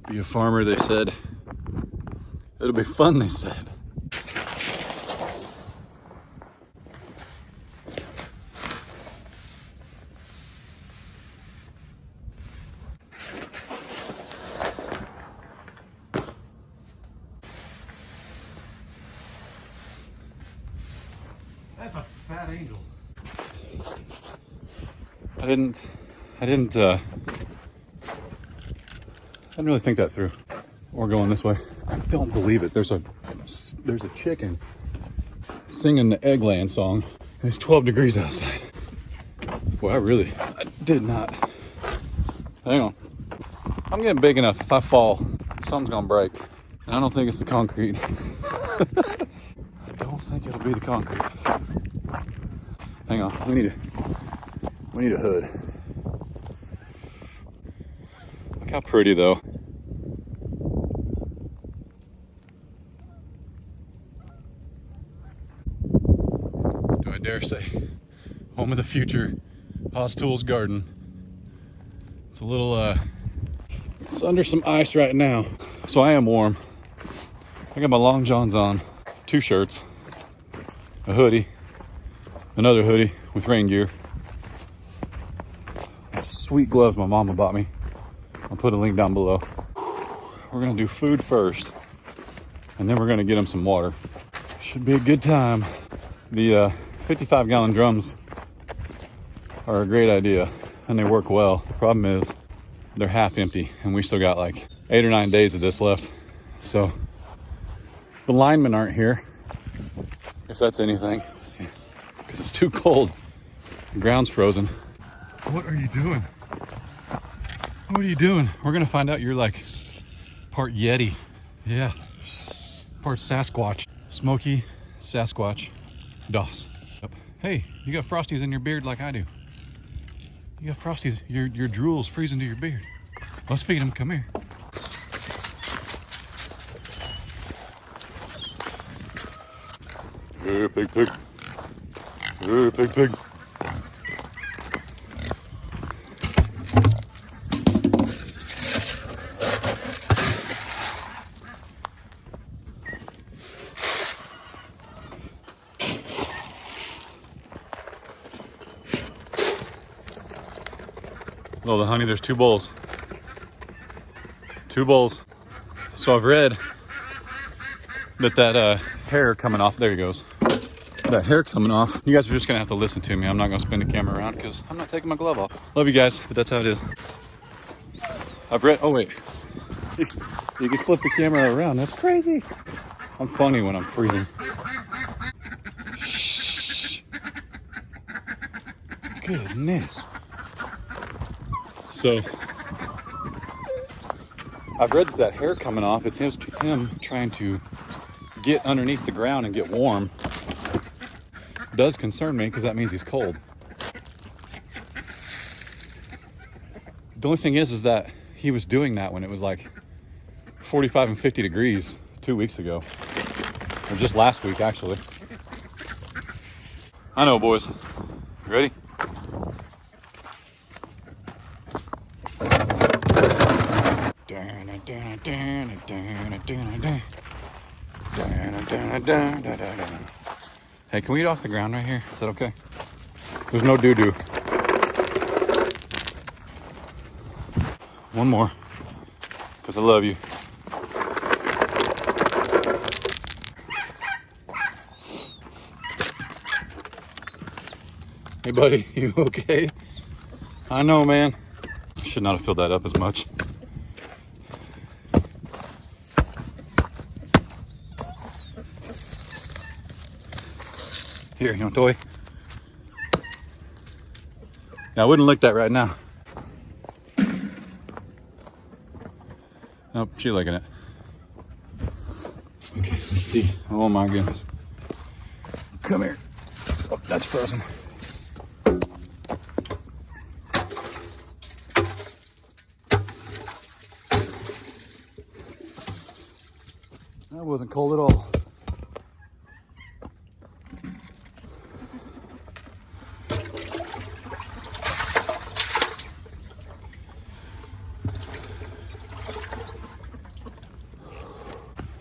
Be a farmer, they said. It'll be fun, they said. That's a fat angel. I didn't really think that through. We're going this way. I don't believe it. There's a chicken singing the Eggland song. It's 12 degrees outside. Boy, I did not. Hang on. I'm getting big enough. If I fall, something's gonna break. And I don't think it's the concrete. I don't think it'll be the concrete. Hang on. We need a hood. Look how pretty though. Do I dare say, home of the future, Haas Tools garden. It's a little, it's under some ice right now. So I am warm. I got my long johns on, 2 shirts, a hoodie, another hoodie with rain gear. Sweet gloves my mama bought me. I'll put a link down below. We're gonna do food first, and then we're gonna get them some water. Should be a good time. The 55-gallon drums are a great idea, and they work well. The problem is they're half empty, and we still got like 8 or 9 days of this left. So the linemen aren't here, if that's anything, because it's too cold. The ground's frozen. What are you doing? What are you doing? We're gonna find out you're like part Yeti. Yeah. Part Sasquatch. Smokey, Sasquatch, Doss. Yep. Hey, you got frosties in your beard like I do. You got frosties, your drool's freezing to your beard. Let's feed him, come here. Hey, pig. Hey, pig. Lola, honey, there's 2 bowls. 2 bowls. So I've read that hair coming off, there he goes. That hair coming off, you guys are just gonna have to listen to me. I'm not gonna spin the camera around because I'm not taking my glove off. Love you guys, but that's how it is. I've read, oh wait. You can flip the camera around, that's crazy. I'm funny when I'm freezing. Shh. Goodness. So, I've read that hair coming off is him trying to get underneath the ground and get warm. Does concern me because that means he's cold. The only thing is that he was doing that when it was like 45 and 50 degrees 2 weeks ago. Or just last week, actually. I know, boys. Ready? Hey, can we get off the ground right here? Is that okay? There's no doo-doo. One more, because I love you. Hey buddy, you okay? I know, man. Should not have filled that up as much. Here, you want a toy? Yeah, I wouldn't lick that right now. Nope, she's licking it. Okay, let's see. Oh my goodness. Come here. Oh, that's frozen. That wasn't cold at all.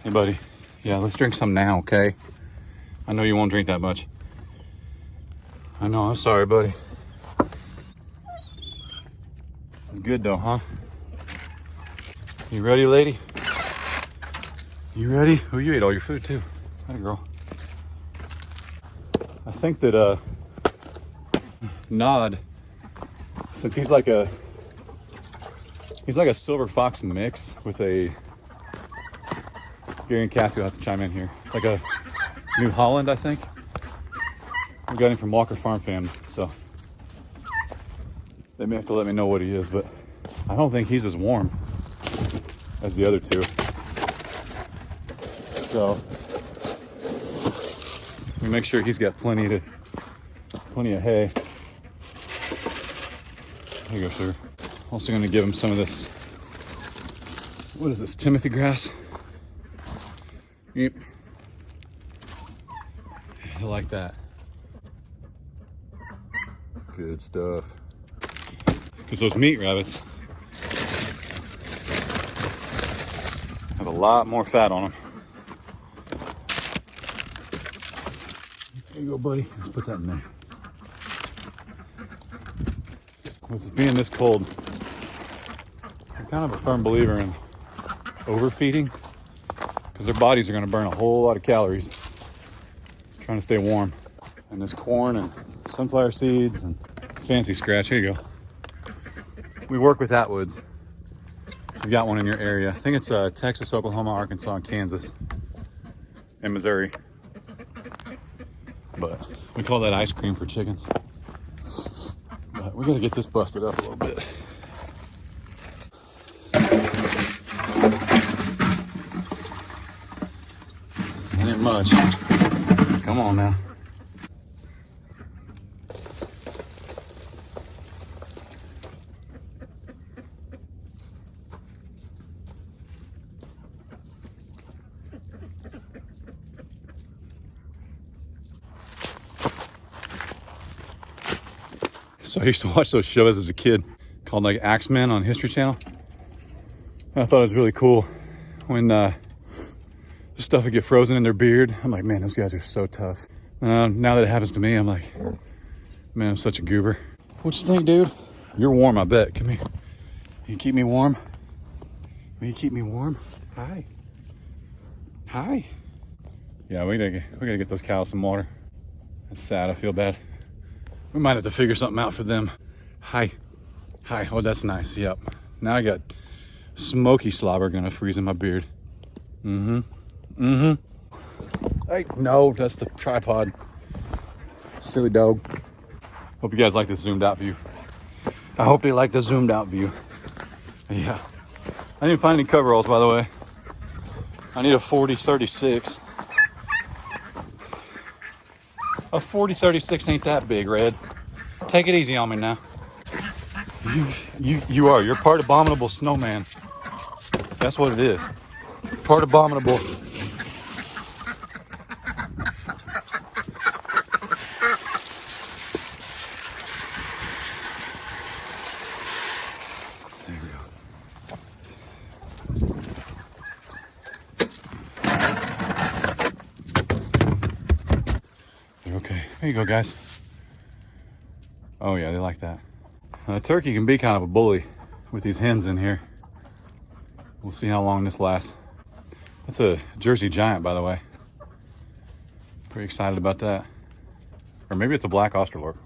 Hey, buddy. Yeah, let's drink some now, okay? I know you won't drink that much. I know, I'm sorry, buddy. It's good though, huh? You ready, lady? You ready? Oh, you ate all your food too. That girl. I think that Nod, since he's like a silver fox mix with a, Gary and Cassie will have to chime in here. Like a New Holland, I think. We got him from Walker Farm Fam, so they may have to let me know what he is, but I don't think he's as warm as the other two. So we make sure he's got plenty of hay. Here you go, sugar. Also gonna give him some of this, what is this, Timothy grass? Yep. I like that. Good stuff. Because those meat rabbits have a lot more fat on them. There you go, buddy. Let's put that in there. With it being this cold, I'm kind of a firm believer in overfeeding, because their bodies are going to burn a whole lot of calories trying to stay warm. And this corn and sunflower seeds and fancy scratch. Here you go. We work with Atwoods. We've got one in your area. I think it's Texas, Oklahoma, Arkansas, and Kansas, and Missouri. But we call that ice cream for chickens. But we got to get this busted up a little bit. Ain't much. Come on now. So I used to watch those shows as a kid called like Axemen on History Channel. And I thought it was really cool when the stuff would get frozen in their beard. I'm like, man, those guys are so tough. Now that it happens to me, I'm like, man, I'm such a goober. What you think, dude? You're warm, I bet. Come here. You keep me warm? Will you keep me warm? Hi. Hi. Yeah, we gotta get those cows some water. That's sad. I feel bad. We might have to figure something out for them. Hi. Hi. Oh, that's nice. Yep. Now I got Smokey slobber gonna freeze in my beard. Mm-hmm. Mm-hmm. Hey, no, that's the tripod. Silly dog. Hope you guys like this zoomed out view. I hope they like the zoomed out view. Yeah. I didn't find any coveralls, by the way. I need a 40-36. A 40-36 ain't that big, Red. Take it easy on me now. You are. You're part abominable snowman. That's what it is. Part abominable. There we go. Okay, there you go, guys. Oh yeah, they like that. The turkey can be kind of a bully with these hens in here. We'll see how long this lasts. That's a Jersey Giant, by the way. Pretty excited about that. Or maybe it's a black Australorp.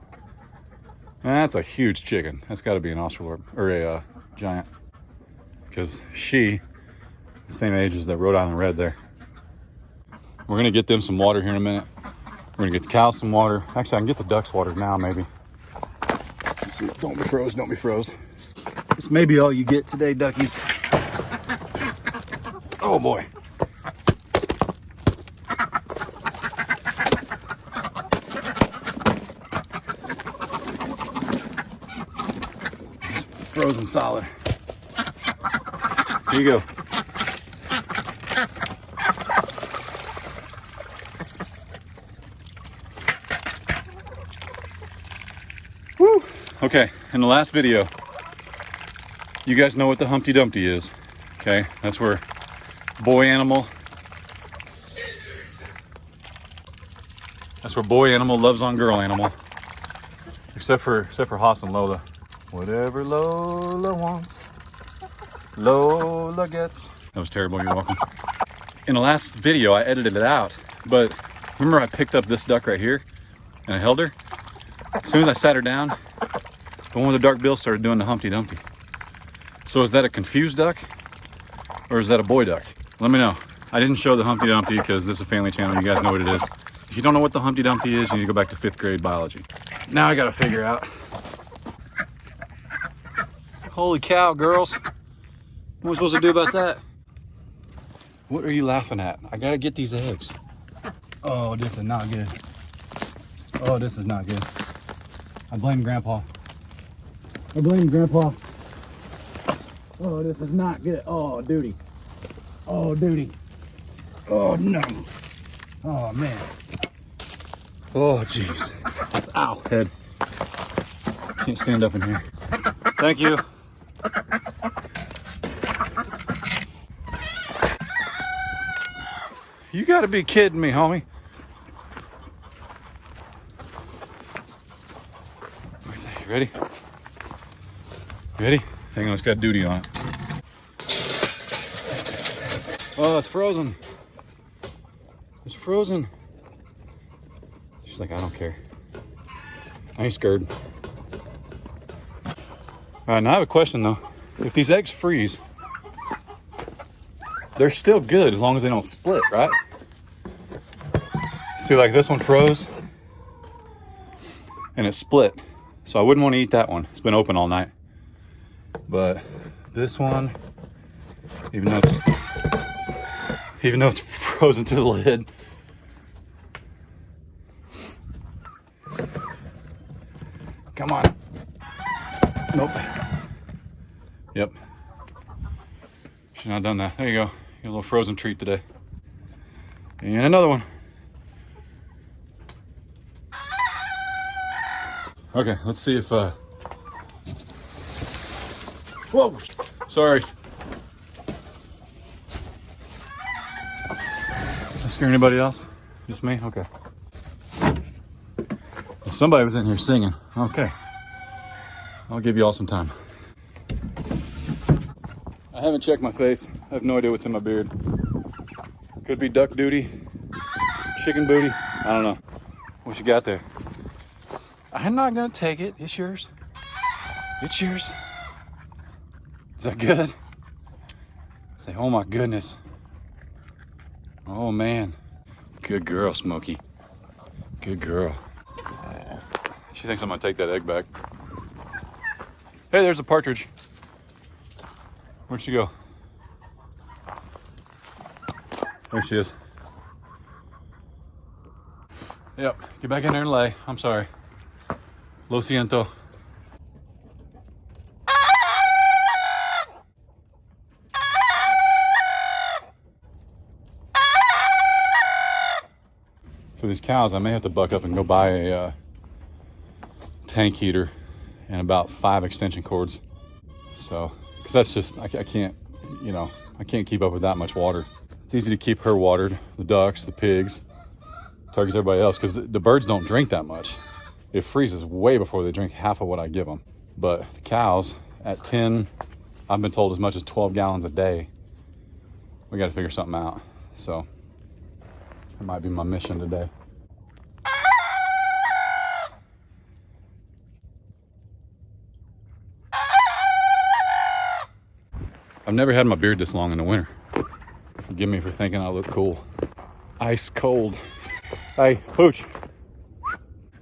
That's a huge chicken. That's got to be an Australorp or a Giant, because she, the same age as that Rhode Island Red there. We're gonna get them some water here in a minute. We're gonna get the cows some water. Actually, I can get the ducks water now, maybe. Let's see. Don't be froze, don't be froze. This may be all you get today, duckies. Oh boy. It's frozen solid. Here you go. Okay, in the last video, you guys know what the Humpty Dumpty is. Okay, that's where boy animal loves on girl animal. Except for Haas and Lola. Whatever Lola wants, Lola gets. That was terrible, you're welcome. In the last video, I edited it out, but remember I picked up this duck right here and I held her? As soon as I sat her down, the one with the dark bill started doing the Humpty Dumpty. So is that a confused duck or is that a boy duck? Let me know. I didn't show the Humpty Dumpty because this is a family channel. You guys know what it is. If you don't know what the Humpty Dumpty is, you need to go back to 5th grade biology. Now I gotta figure out. Holy cow, girls. What am I supposed to do about that? What are you laughing at? I gotta get these eggs. Oh, this is not good. Oh, this is not good. I blame Grandpa. I blame Grandpa. Oh, this is not good. Oh, duty. Oh, duty. Oh, no. Oh, man. Oh, jeez. Ow, head. Can't stand up in here. Thank you. You gotta be kidding me, homie. You ready? Ready? Hang on, it's got duty on it. Oh, it's frozen. It's frozen. She's like, I don't care. I ain't scared. All right, now I have a question though. If these eggs freeze, they're still good as long as they don't split, right? See, like this one froze and it split. So I wouldn't want to eat that one. It's been open all night. But this one, even though it's frozen to the lid. Come on. Nope. Yep. Should not have done that. There you go. Your little frozen treat today. And another one. Okay, let's see if whoa, sorry. Did I scare anybody else? Just me? Okay. Somebody was in here singing. Okay. I'll give you all some time. I haven't checked my face. I have no idea what's in my beard. Could be duck duty, chicken booty. I don't know. What you got there? I'm not gonna take it. It's yours. It's yours. Is that good? Say, oh my goodness. Oh man. Good girl, Smokey. Good girl. She thinks I'm gonna take that egg back. Hey, there's a partridge. Where'd she go? There she is. Yep, get back in there and lay. I'm sorry. Lo siento. For these cows, I may have to buck up and go buy a tank heater and about 5 extension cords. So, because that's just, I can't, you know, I can't keep up with that much water. It's easy to keep her watered, the ducks, the pigs, target everybody else, because the birds don't drink that much. It freezes way before they drink half of what I give them. But the cows, at 10, I've been told as much as 12 gallons a day. We got to figure something out. So that might be my mission today. I've never had my beard this long in the winter. Forgive me for thinking I look cool. Ice cold. Hey, Pooch.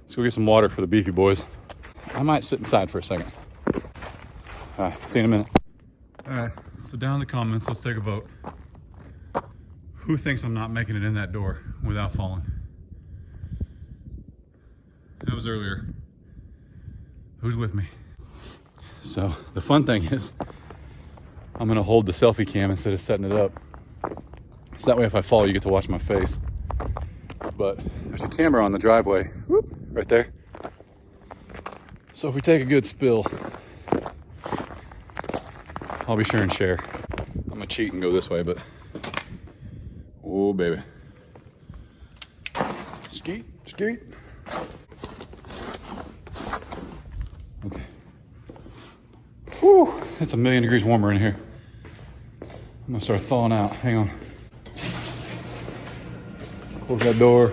Let's go get some water for the beefy boys. I might sit inside for a second. All right, see you in a minute. All right, so down in the comments, let's take a vote. Who thinks I'm not making it in that door without falling? That was earlier. Who's with me? So the fun thing is, I'm gonna hold the selfie cam instead of setting it up. So that way if I fall, you get to watch my face. But there's a camera on the driveway, whoop, right there. So if we take a good spill, I'll be sure and share. I'm gonna cheat and go this way, but oh baby. Skeet, skeet. Okay. Whew, it's 1,000,000 degrees warmer in here. I'm gonna start thawing out. Hang on. Close that door.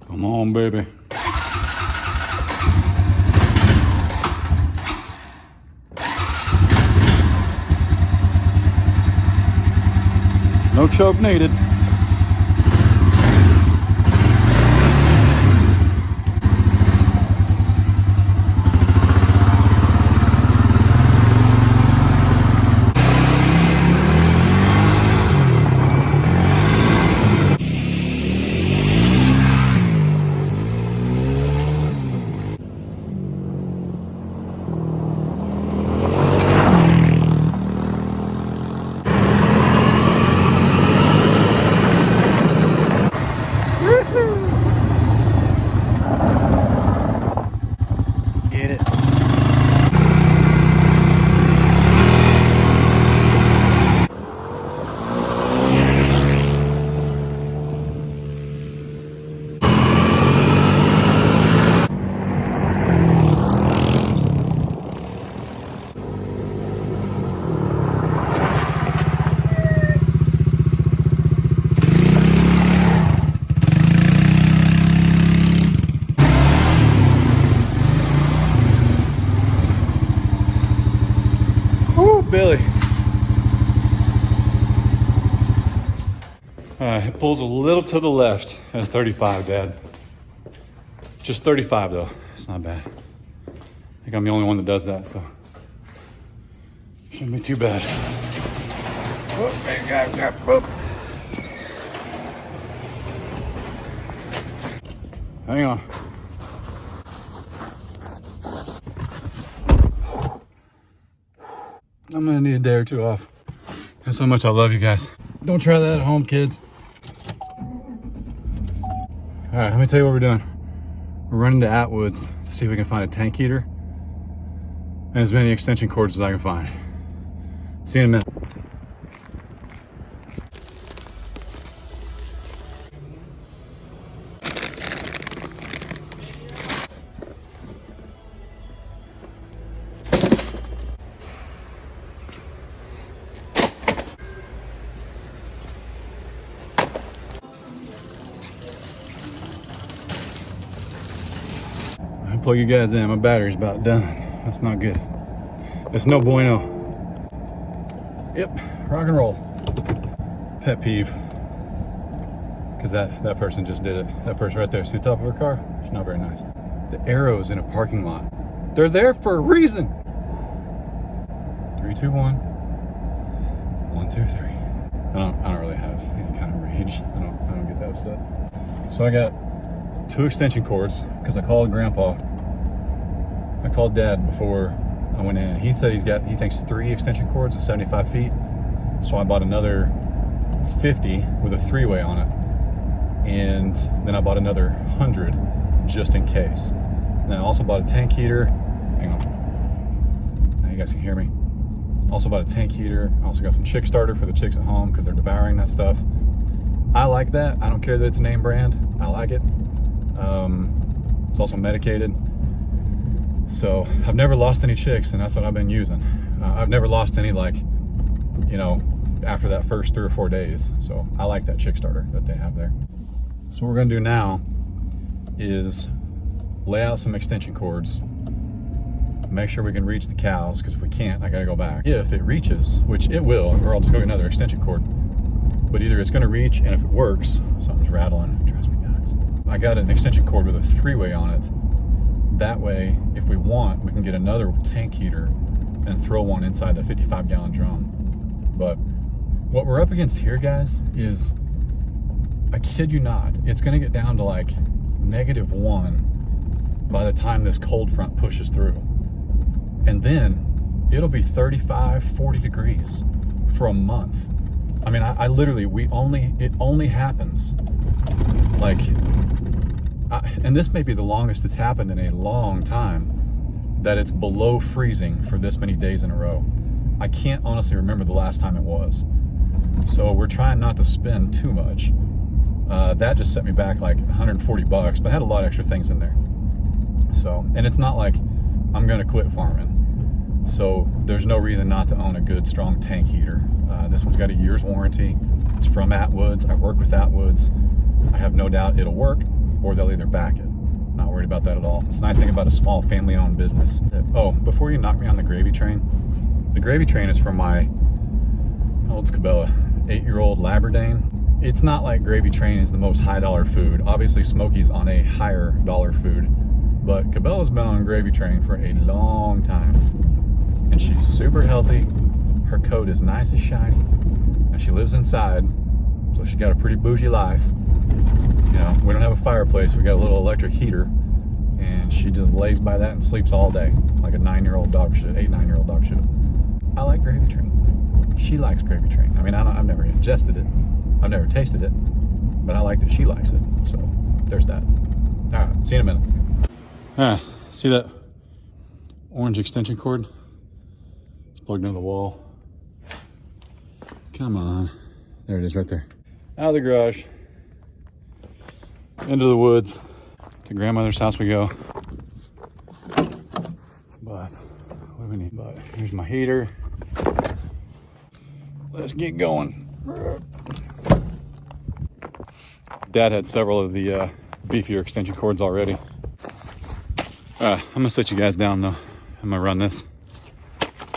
Come on, baby. No choke needed. Get it. Billy. It pulls a little to the left at 35, Dad. Just 35 though. It's not bad. I think I'm the only one that does that, so shouldn't be too bad. Hang on. I'm gonna need a day or two off. That's how much I love you guys. Don't try that at home, kids. All right, let me tell you what we're doing. We're running to Atwood's to see if we can find a tank heater and as many extension cords as I can find. See you in a minute. Plug you guys in. My battery's about done. That's not good. It's no bueno. Yep, rock and roll. Pet peeve. Because that person just did it. That person right there. See the top of her car? It's not very nice. The arrows in a parking lot. They're there for a reason. 3, 2, 1. 1, 2, 3. I don't really have any kind of rage. I don't get that upset. So I got 2 extension cords because I called Grandpa. I called Dad before I went in. He said he thinks 3 extension cords is 75 feet. So I bought another 50 with a 3-way on it. And then I bought another 100 just in case. And then I also bought a tank heater. Hang on. Now you guys can hear me. Also bought a tank heater. I also got some chick starter for the chicks at home because they're devouring that stuff. I like that. I don't care that it's a name brand. I like it. It's also medicated. So I've never lost any chicks, and that's what I've been using. I've never lost any, like, you know, after that first 3 or 4 days. So I like that chick starter that they have there. So what we're gonna do now is lay out some extension cords, make sure we can reach the cows, because if we can't, I gotta go back. If it reaches, which it will, or I'll just go get another extension cord. But either it's gonna reach, and if it works, something's rattling, it drives me nuts. I got an extension cord with a 3-way on it. That way, if we want, we can get another tank heater and throw one inside the 55-gallon drum. But what we're up against here, guys, is, I kid you not, it's gonna get down to like -1 by the time this cold front pushes through. And then it'll be 35, 40 degrees for a month. I mean, I literally, it only happens like, and this may be the longest it's happened in a long time, that it's below freezing for this many days in a row. I can't honestly remember the last time it was. So we're trying not to spend too much. That just set me back like 140 bucks, but I had a lot of extra things in there. So, and it's not like I'm gonna quit farming. So there's no reason not to own a good, strong tank heater. This one's got a year's warranty. It's from Atwoods. I work with Atwoods. I have no doubt it'll work, or they'll either back it. Not worried about that at all. It's a nice thing about a small family-owned business. Oh, before you knock me on the gravy train, the gravy train is from my, how old's Cabela? 8-year-old Labradane. It's not like gravy train is the most high dollar food. Obviously Smokey's on a higher dollar food, but Cabela's been on gravy train for a long time. And she's super healthy. Her coat is nice and shiny. And she lives inside, so she's got a pretty bougie life. You know, we don't have a fireplace. We got a little electric heater, and she just lays by that and sleeps all day, like a 9-year-old dog should, 8-9-year-old dog should. I like gravy train. She likes gravy train. I mean, I've never ingested it. I've never tasted it, but I like that she likes it. So there's that. All right, see you in a minute. See that orange extension cord? It's plugged into the wall. Come on. There it is right there. Out of the garage. Into the woods. To grandmother's house we go. But what do we need? But here's my heater. Let's get going. Dad had several of the beefier extension cords already. I'm gonna set you guys down though. I'm gonna run this.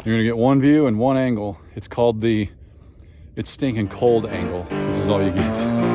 You're gonna get one view and one angle. It's called the It's Stinking Cold angle. This is all you get.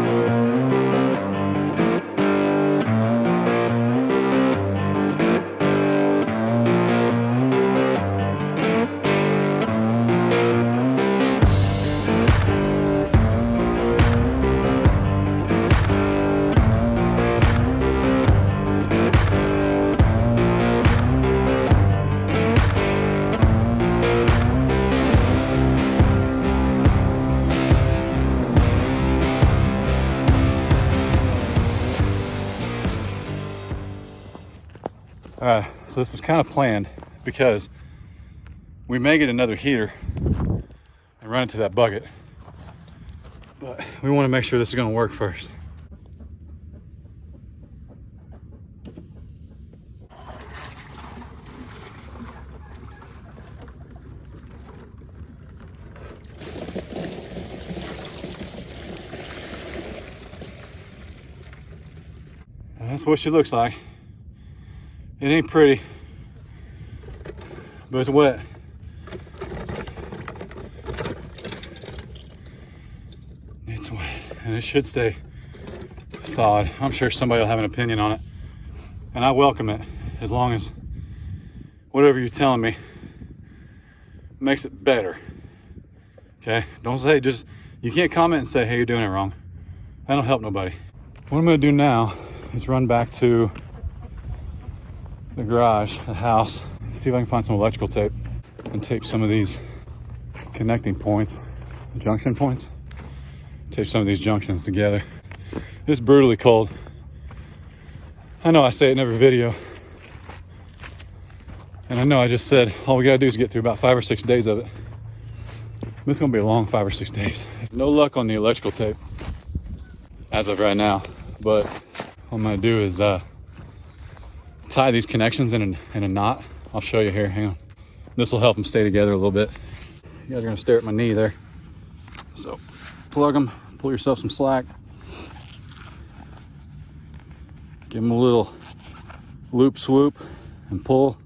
So this was kind of planned because we may get another heater and run into that bucket, but we want to make sure this is going to work first. And that's what she looks like. It ain't pretty, but it's wet. It's wet, and it should stay thawed. I'm sure somebody will have an opinion on it, and I welcome it, as long as whatever you're telling me makes it better. Okay? Don't say you can't comment and say, hey, you're doing it wrong. That don't help nobody. What I'm gonna do now is run back to the garage, the house, see if I can find some electrical tape and tape some of these connecting points, junction points. Tape some of these junctions together. It's brutally cold. I know I say it in every video, and I know I just said all we gotta do is get through about 5 or 6 days of it. This is gonna be a long 5 or 6 days. No luck on the electrical tape as of right now, but what I'm gonna do is tie these connections in a knot. I'll show you here, hang on. This will help them stay together a little bit. You guys are gonna stare at my knee there. So plug them, pull yourself some slack. Give them a little loop swoop and pull.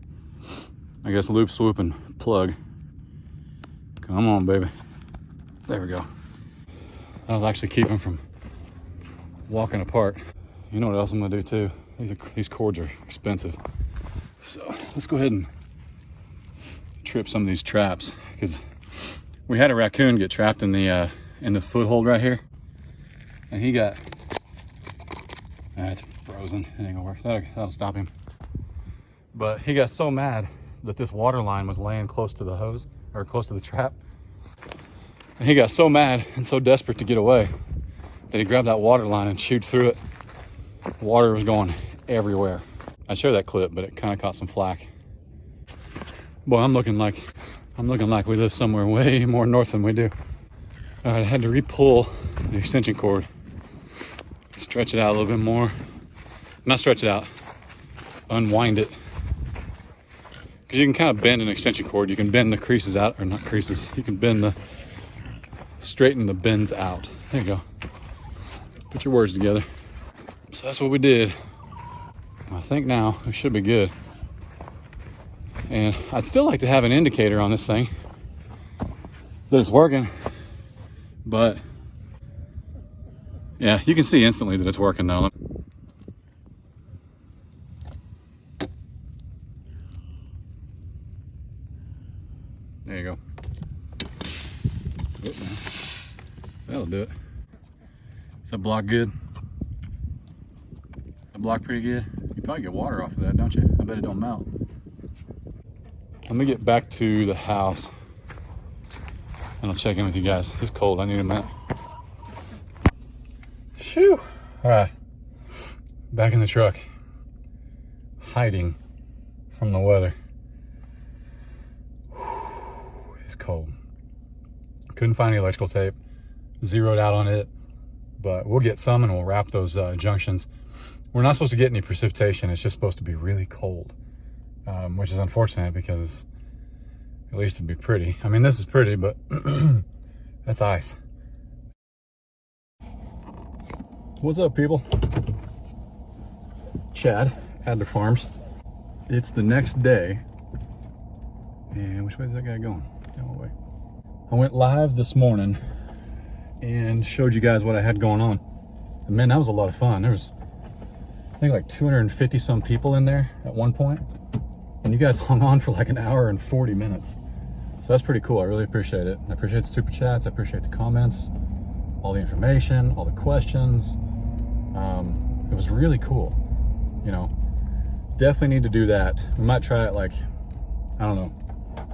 I guess loop swoop and plug. Come on, baby. There we go. That'll actually keep them from walking apart. You know what else I'm gonna do too? These cords are expensive. So let's go ahead and trip some of these traps, because we had a raccoon get trapped in the foothold right here, and he got, it's frozen. It ain't gonna work. That'll stop him. But he got so mad that this water line was laying close to the hose, or close to the trap. And he got so mad and so desperate to get away that he grabbed that water line and chewed through it. Water was going everywhere. I shared that clip, but it kind of caught some flack. Boy, I'm looking like we live somewhere way more north than we do. All right, I had to re-pull the extension cord, stretch it out a little bit more. Not stretch it out, unwind it. Because you can kind of bend an extension cord. You can bend the creases out, or not creases. You can straighten the bends out. There you go. Put your words together. So that's what we did. I think now we should be good. And I'd still like to have an indicator on this thing that it's working. But yeah, you can see instantly that it's working though. There you go. Oop, that'll do it. Is that block good? That block pretty good? You probably get water off of that, don't you? I bet it don't melt. Let me get back to the house and I'll check in with you guys. It's cold, I need a minute. Shoo! All right, back in the truck, hiding from the weather. It's cold. Couldn't find any electrical tape, zeroed out on it, but we'll get some and we'll wrap those junctions. We're not supposed to get any precipitation. It's just supposed to be really cold, which is unfortunate because at least it'd be pretty. I mean, this is pretty, but that's ice. What's up, people? Chad, Adler Farms. It's the next day. And which way is that guy going? Down way. I went live this morning and showed you guys what I had going on. And man, that was a lot of fun. There was, I think, like 250 some people in there at one point. And you guys hung on for like an hour and 40 minutes. So that's pretty cool. I really appreciate it. I appreciate the super chats. I appreciate the comments, all the information, all the questions. It was really cool. You know, definitely need to do that. We might try it like, I don't know,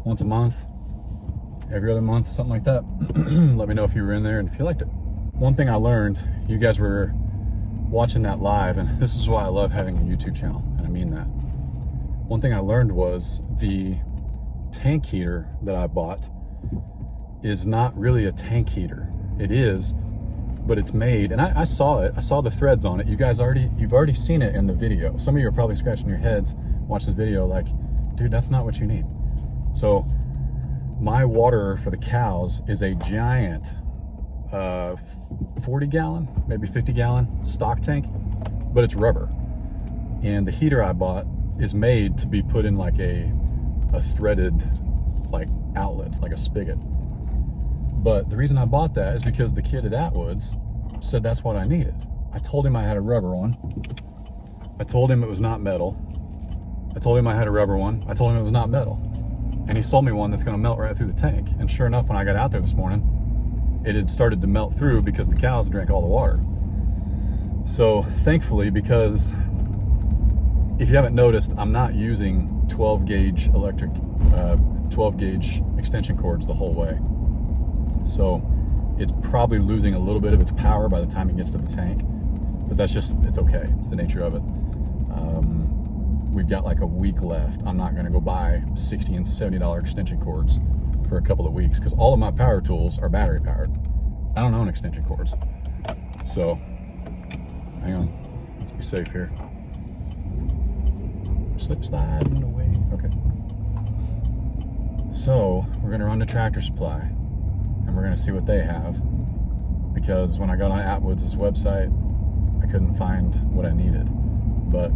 once a month, every other month, something like that. Let me know if you were in there and if you liked it. One thing I learned, you guys were watching that live, and this is why I love having a YouTube channel, and I mean that. One thing I learned was the tank heater that I bought is not really a tank heater. It is, but it's made, and I saw it. I saw the threads on it. You've already seen it in the video. Some of you are probably scratching your heads watching the video like, dude, that's not what you need. So my water for the cows is a giant 40 gallon, maybe 50 gallon stock tank, but it's rubber. And the heater I bought is made to be put in like a threaded like outlet, like a spigot. But the reason I bought that is because the kid at Atwood's said that's what I needed. I told him I had a rubber one. I told him it was not metal. I told him I had a rubber one. I told him it was not metal. And he sold me one that's gonna melt right through the tank. And sure enough, when I got out there this morning, it had started to melt through because the cows drank all the water. So thankfully, because if you haven't noticed, I'm not using 12 gauge electric, 12 gauge extension cords the whole way. So it's probably losing a little bit of its power by the time it gets to the tank, but that's just, it's okay. It's the nature of it. We've got like a week left. I'm not gonna go buy $60 and $70 extension cords for a couple of weeks because all of my power tools are battery powered. I don't own extension cords. So, hang on, let's be safe here. Slip sliding away, okay. So, we're gonna run to Tractor Supply and we're gonna see what they have, because when I got on Atwood's website, I couldn't find what I needed. But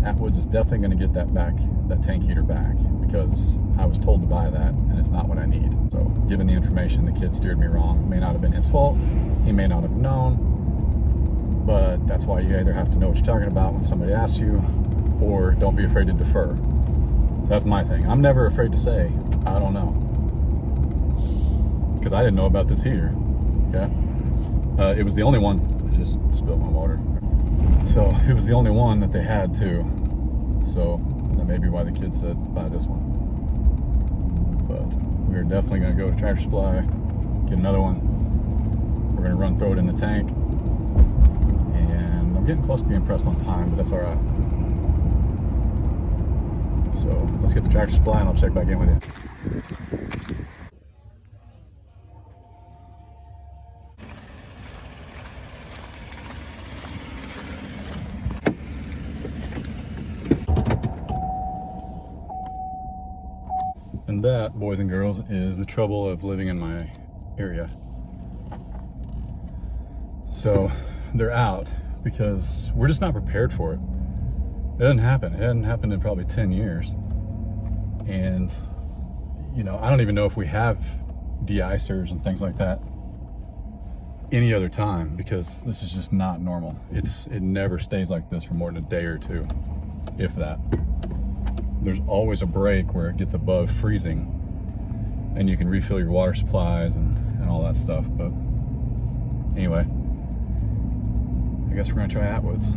Atwood's is definitely gonna get that back, that tank heater back, because I was told to buy that and it's not what I need. So given the information, the kid steered me wrong. It may not have been his fault. He may not have known, but that's why you either have to know what you're talking about when somebody asks you, or don't be afraid to defer. That's my thing. I'm never afraid to say, I don't know. Because I didn't know about this heater, okay? It was the only one, I just spilled my water. So it was the only one that they had too. So that maybe why the kid said buy this one. But we're definitely going to go to Tractor Supply, get another one. We're going to run, throw it in the tank. And I'm getting close to being pressed on time, but that's all right. So let's get to Tractor Supply and I'll check back in with you. And that, boys and girls, is the trouble of living in my area. So they're out because we're just not prepared for it. It doesn't happen. It hadn't happened in probably 10 years. And, you know, I don't even know if we have de-icers and things like that any other time, because this is just not normal. It never stays like this for more than a day or two, if that. There's always a break where it gets above freezing and you can refill your water supplies and all that stuff. But anyway, I guess we're gonna try Atwood's.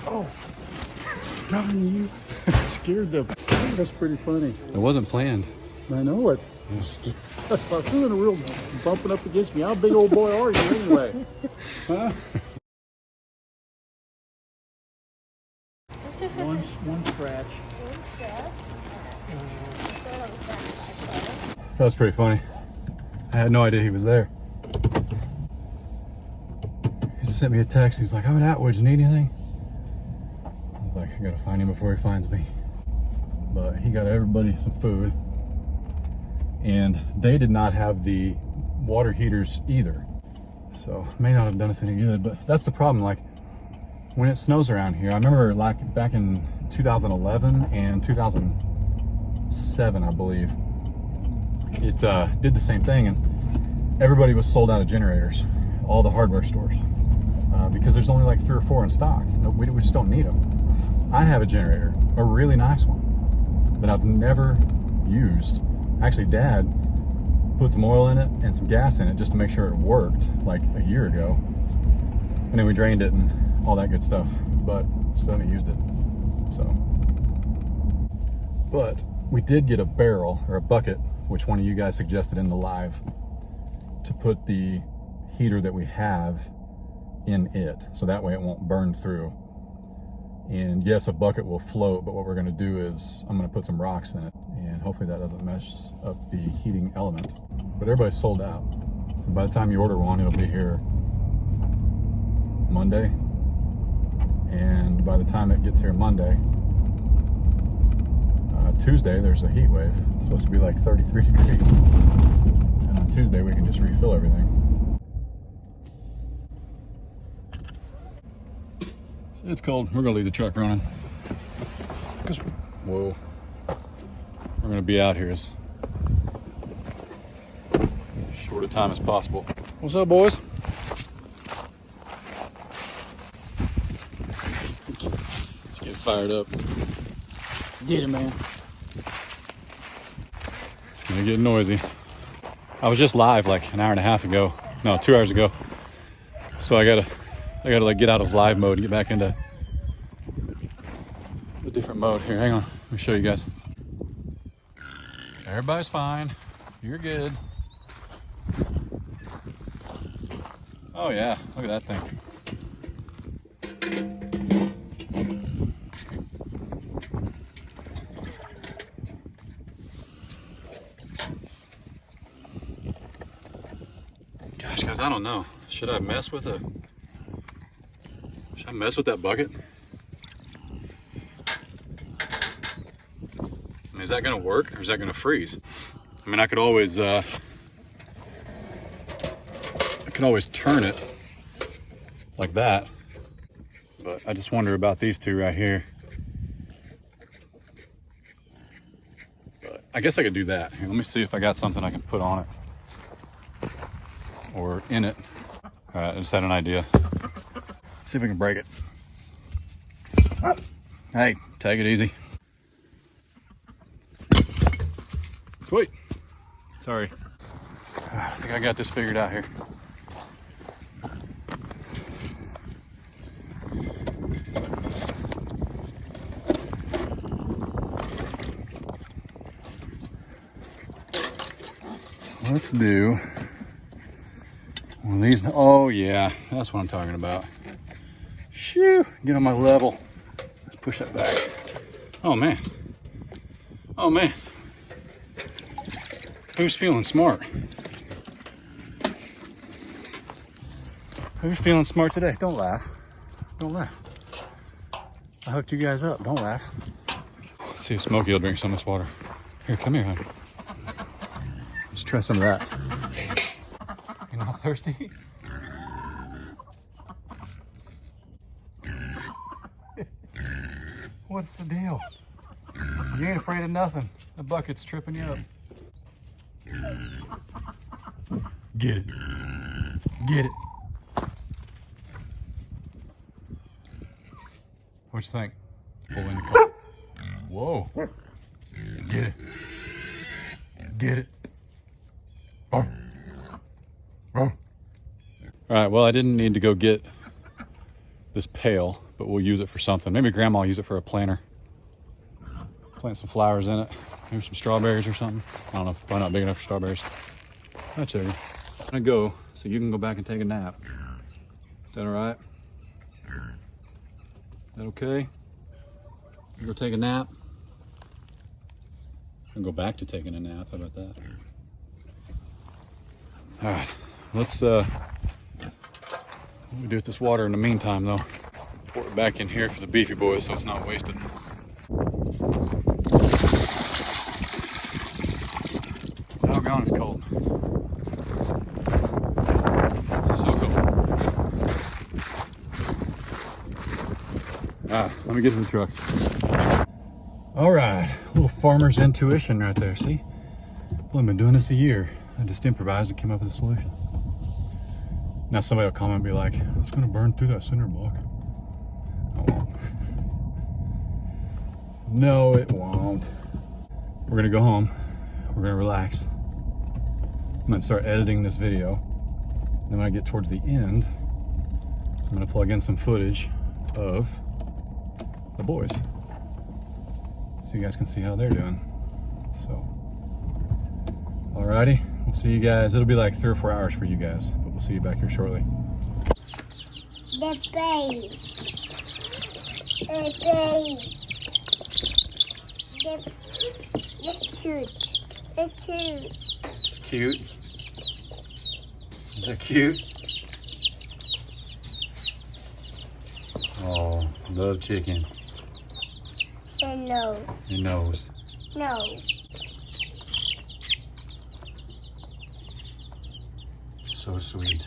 Oh, darn you. Scared them. That's pretty funny. It wasn't planned. I know it. I was doing a real bumping up against me. How big old boy are you anyway? Huh? One scratch. That was pretty funny. I had no idea he was there. He sent me a text. He was like, I'm at Atwood. You need anything? I was like, I gotta find him before he finds me. But he got everybody some food. And they did not have the water heaters either. So may not have done us any good, but that's the problem. Like when it snows around here, I remember like back in 2011 and 2007, I believe, it did the same thing, and everybody was sold out of generators, all the hardware stores, because there's only like 3 or 4 in stock. We just don't need them. I have a generator, a really nice one, that I've never used. Actually, Dad put some oil in it and some gas in it just to make sure it worked like a year ago. And then we drained it and all that good stuff, but still haven't used it. So, but we did get a barrel or a bucket, which one of you guys suggested in the live, to put the heater that we have in it, so that way it won't burn through. And yes, a bucket will float, but what we're going to do is I'm going to put some rocks in it, and hopefully that doesn't mess up the heating element. But everybody's sold out. And by the time you order one, it'll be here Monday. And by the time it gets here Monday, Tuesday there's a heat wave. It's supposed to be like 33 degrees. And on Tuesday we can just refill everything. It's cold. We're gonna leave the truck running. Whoa. We're gonna be out here as short a time as possible. What's up, boys? Let's get fired up. Get it, man. It's gonna get noisy. I was just live like an hour and a half ago. No, 2 hours ago. So I gotta like get out of live mode and get back into a different mode. Here, hang on. Let me show you guys. Everybody's fine. You're good. Oh yeah, look at that thing. Gosh, guys, I don't know. Should I mess with that bucket? I mean, is that gonna work or is that gonna freeze? I mean, I could always turn it like that, but I just wonder about these two right here. But I guess I could do that. Here, let me see if I got something I can put on it or in it. All right, I just had an idea. See if we can break it. Hey, take it easy. Sweet. Sorry. I think I got this figured out here. Let's do one of these. Oh yeah, that's what I'm talking about. Shoo, get on my level. Let's push that back. Oh man. Oh man. Who's feeling smart? Who's feeling smart today? Don't laugh. Don't laugh. I hooked you guys up. Don't laugh. Let's see if Smokey will drink some of this water. Here, come here, hon. Let's try some of that. You not thirsty? What's the deal? You ain't afraid of nothing. The bucket's tripping you up. Get it. Get it. What you think? Pull in the car. Whoa. Get it. Get it. Oh. Oh. All right, well, I didn't need to go get this pail, but we'll use it for something. Maybe Grandma will use it for a planter. Plant some flowers in it. Maybe some strawberries or something. I don't know, probably not big enough for strawberries. That's okay. I'm gonna go so you can go back and take a nap. Is that all right? Is that okay? You go take a nap. And go back to taking a nap. How about that? All right, let's what do we do with this water in the meantime though? Pour it back in here for the beefy boys so it's not wasted. Doggone, it's cold. So cold. Let me get in the truck. All right, little farmer's intuition right there, see? Well, I've been doing this a year. I just improvised and came up with a solution. Now somebody will comment and be like, it's gonna burn through that cinder block. I won't. No, it won't. We're gonna go home. We're gonna relax. I'm gonna start editing this video. Then when I get towards the end, I'm gonna plug in some footage of the boys, so you guys can see how they're doing. So, alrighty, we'll see you guys. It'll be like 3 or 4 hours for you guys, but we'll see you back here shortly. The babe. The babe. The suit. The suit. It's cute. Is that cute? Oh, love chicken. The nose. Your nose. No. So sweet.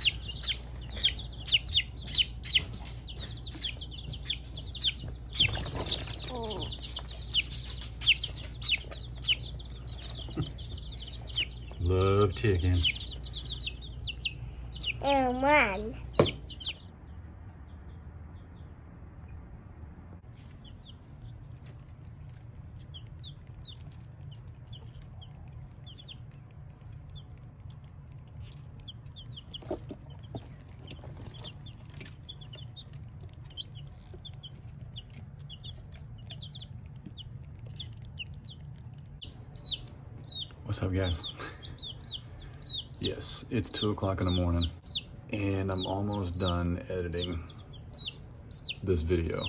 Oh. Love chicken. And one. What's up, guys? Yes, it's 2 o'clock in the morning and I'm almost done editing this video.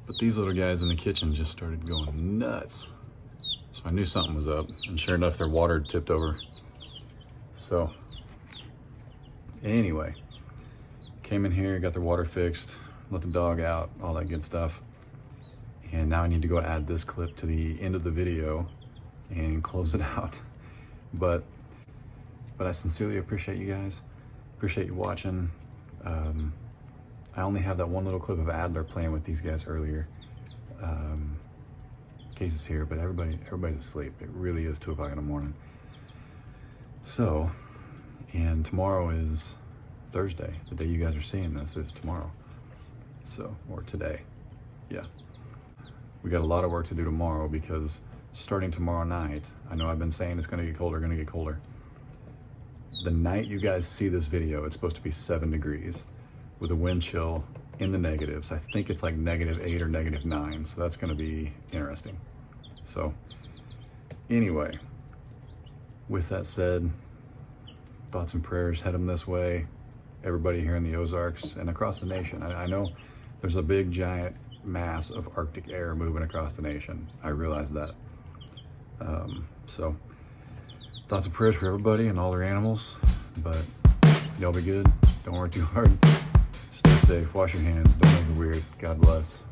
But these little guys in the kitchen just started going nuts. So I knew something was up, and sure enough, their water tipped over. So anyway, came in here, got their water fixed, let the dog out, all that good stuff. And now I need to go add this clip to the end of the video and close it out. But I sincerely appreciate you guys. Appreciate you watching. I only have that one little clip of Adler playing with these guys earlier. Case is here, but everybody's asleep. It really is 2 o'clock in the morning. So, and tomorrow is Thursday. The day you guys are seeing this is tomorrow. So, or today. yeah. We got a lot of work to do tomorrow because starting tomorrow night, I know I've been saying it's gonna get colder. The night you guys see this video, it's supposed to be 7 degrees with a wind chill in the negatives. I think it's like -8 or -9, so that's gonna be interesting. So anyway, with that said, thoughts and prayers, head them this way. Everybody here in the Ozarks and across the nation. I know there's a big giant mass of Arctic air moving across the nation. I realize that. So thoughts and prayers for everybody and all their animals, but y'all be good. Don't work too hard. Stay safe, wash your hands, don't make it weird. God bless.